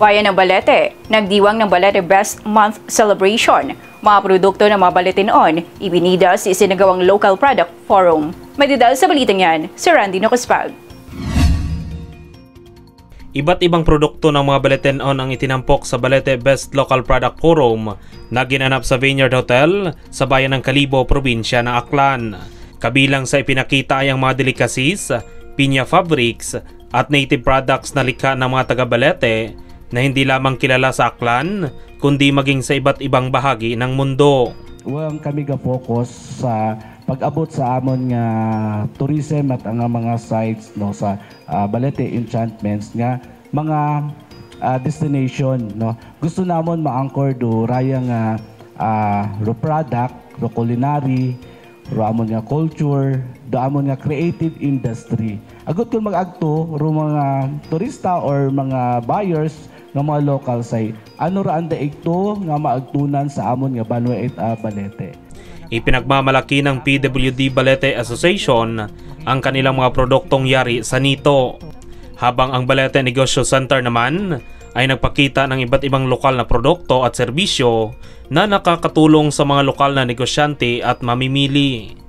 Bayan ng Balete, nagdiwang ng Balete Best Month Celebration. Mga produkto ng mga Balete-on, ibinida sa isinagawang Local Product Forum. May detalye sa balitang yan, si Randy Nocospag. Iba't ibang produkto ng mga Balete-on ang itinampok sa Balete Best Local Product Forum na ginanap sa Vineyard Hotel sa bayan ng Kalibo, probinsya ng Aklan. Kabilang sa ipinakita ay ang mga delicacies, pinya fabrics at native products na likha ng mga taga-Balete na hindi lamang kilala sa Aklan, kundi maging sa iba't ibang bahagi ng mundo. Kami ga-focus sa pag-abot sa amon nga tourism at ang mga sites no sa Balete Enchantments nga mga destination no. Gusto namon ma-anchor do raya nga ro product, ro culinary, ro amon nga culture, do amon nga creative industry. Agot kung mag-agto ro mga turista or mga buyers ng mga local say ano ra ang daigto nga maagtunan sa amon nga Banwa Balete. Ipinagmamalaki ng PWD Balete Association ang kanilang mga produktong yari sa nito. Habang ang Balete Negosyo Center naman ay nagpakita ng iba't ibang lokal na produkto at serbisyo na nakakatulong sa mga lokal na negosyante at mamimili.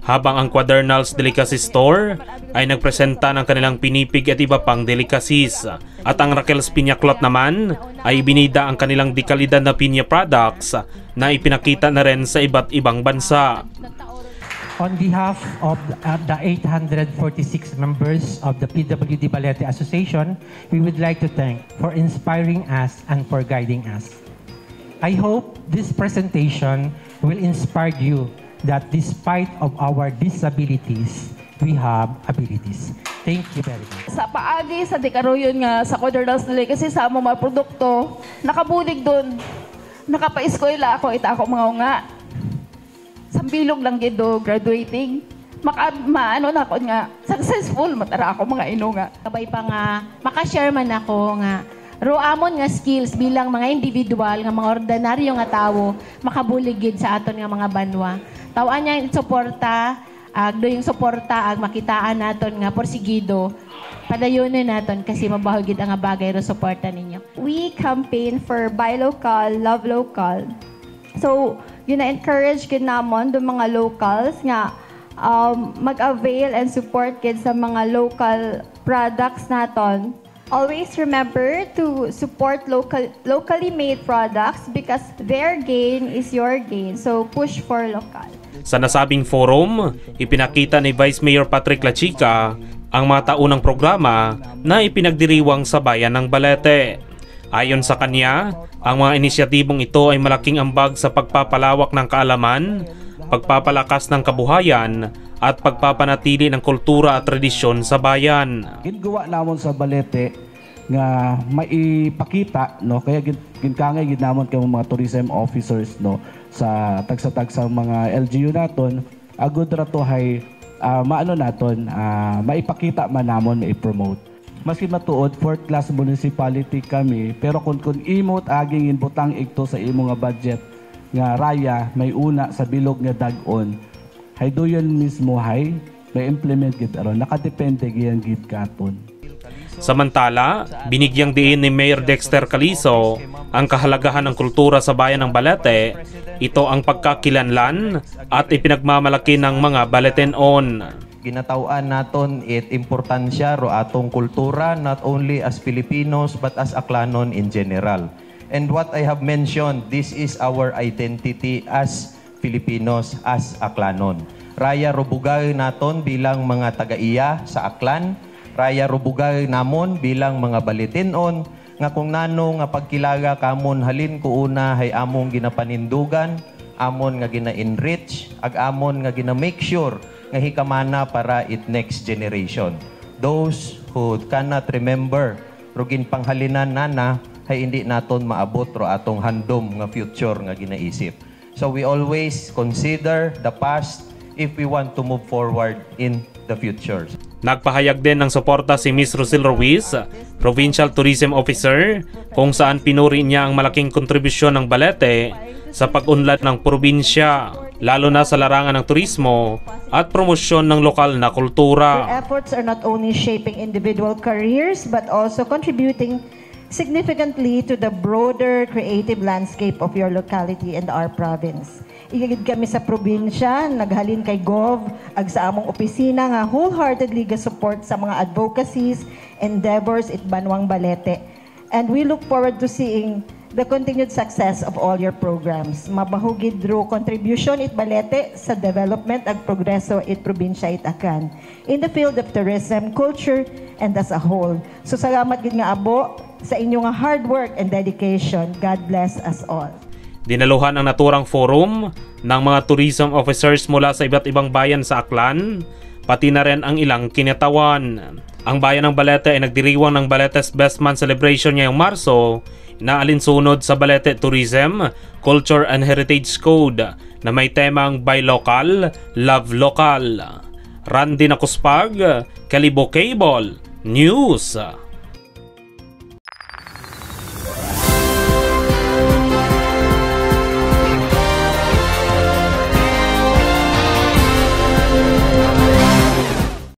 Habang ang Quadernals Delicacy Store ay nagpresenta ng kanilang pinipig at iba pang delicacies. At ang Raquel's Piña Clot naman ay ibinida ang kanilang dekalidad na pinya products na ipinakita na rin sa iba't ibang bansa. On behalf of the 846 members of the PWD Balete Association, we would like to thank for inspiring us and for guiding us. I hope this presentation will inspire you that despite of our disabilities, we have abilities. Thank you very much. Sa paagi, sa dekaroyon nga, sa Quadernals Delicacy, sa mga produkto, nakabulig doon, nakapa-eskwela ako, ita ako mga unga. Sambilog lang gido, graduating. Maano na ako nga, successful, matara ako mga inunga. Kabay pa nga, makashare man ako nga, roamon nga skills bilang mga individual, nga mga ordinaryo nga tao, makabuligid sa aton nga mga banwa. Tawaan niya yung suporta, yung suporta, makitaan naton nga porsigido, padayunin naton kasi mabahugid ang bagay ro suporta ninyo. We campaign for buy local, love local. So, yun na-encourage gid namon do mga locals nga mag-avail and support gid sa mga local products naton. Always remember to support locally made products because their gain is your gain. So, push for local. Sa nasabing forum, ipinakita ni Vice Mayor Patrick Lachica ang mga taunang programa na ipinagdiriwang sa bayan ng Balete. Ayon sa kanya, ang mga inisyatibong ito ay malaking ambag sa pagpapalawak ng kaalaman, pagpapalakas ng kabuhayan, at pagpapanatili ng kultura at tradisyon sa bayan. Ginagawa namon sa Balete nga maipakita no kaya ginkangay gid namon kay mga tourism officers no sa tagsa-tagsa mga LGU naton agud ra to hay maano naton maipakita man namon i-promote. Maski matuod fourth class municipality kami pero kung imot aging inbutang igto sa imo nga budget nga raya may una sa bilog nga dag-on hay doyon mismo hay may implement gid aron nakadepende gyud gid katon. Samantala, binigyang diin ni Mayor Dexter Calizo ang kahalagahan ng kultura sa bayan ng Balete. Ito ang pagkakilanlan at ipinagmamalaki ng mga Baleten-on. Ginatawaan naton importansya ro atong kultura not only as Filipinos but as Aklanon in general. And what I have mentioned, this is our identity as Filipinos, as Aklanon. Raya rubugay naton bilang mga taga-iya sa Aklan. Raya rubugay namon bilang mga Baleten-on nga kung nano nga pagkilaga kamon halin ko una hay among ginapanindugan, amon nga gina-enrich, ag amon nga gina-make sure nga hikamana para it next generation. Those who cannot remember rugin panghalinan nana hay hindi naton maabot ro atong handom nga future nga ginaisip. So we always consider the past if we want to move forward in the future. Nagpahayag din ng suporta si Ms. Rosel Ruiz, Provincial Tourism Officer, kung saan pinuri niya ang malaking kontribusyon ng Balete sa pag-unlad ng probinsya, lalo na sa larangan ng turismo at promosyon ng lokal na kultura. Their efforts are not only shaping individual careers but also contributing significantly to the broader creative landscape of your locality and our province. Igagid kami sa probinsya, naghalin kay Gov, ag sa among opisina nga wholeheartedly support sa mga advocacies, endeavors it Banwang Balete. And we look forward to seeing the continued success of all your programs. Mabahugid through contribution it Balete sa development ag progreso it probinsya it Akan in the field of tourism, culture, and as a whole. So salamat gid nga abo sa inyong hard work and dedication. God bless us all. Dinaluhan ang naturang forum ng mga tourism officers mula sa iba't ibang bayan sa Aklan, pati na rin ang ilang kinatawan. Ang bayan ng Balete ay nagdiriwang ng Balete's Best Month Celebration ngayong Marso na alinsunod sa Balete Tourism, Culture and Heritage Code na may temang Buy Local, Love Local. Randy Nakuspag, Kalibo Cable News.